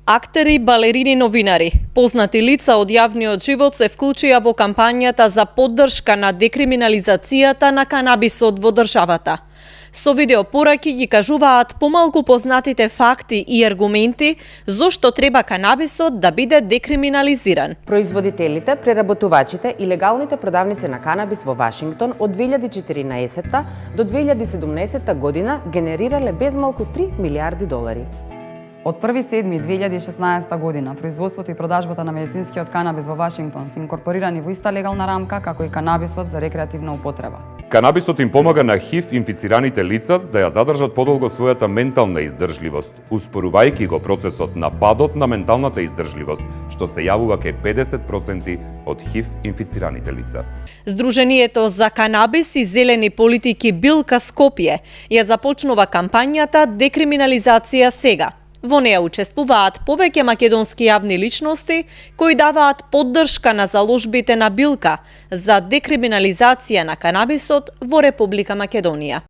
Актери, балерини, новинари, познати лица од јавниот живот се вклучија во кампањата за поддршка на декриминализацијата на канабисот во државата. Со видеопораки ги кажуваат помалку познатите факти и аргументи зошто треба канабисот да биде декриминализиран. Производителите, преработувачите и легалните продавници на канабис во Вашингтон од 2014 до 2017 година генерирале безмалку 3 милиарди долари. Од 1.7.2016 година, производството и продажбата на медицинскиот канабис во Вашингтон се инкорпорирани во иста легална рамка како и канабисот за рекреативна употреба. Канабисот им помага на ХИВ инфицираните лица да ја задржат подолго својата ментална издржливост, успорувајќи го процесот на падот на менталната издржливост, што се јавува кај 50% од ХИВ инфицираните лица. Сдруженијето за канабис и зелени политики Билка Скопје ја започнува кампањата Декриминализација сега. Во неја учествуваат повеќе македонски јавни личности кои даваат поддршка на заложбите на Билка за декриминализација на канабисот во Република Македонија.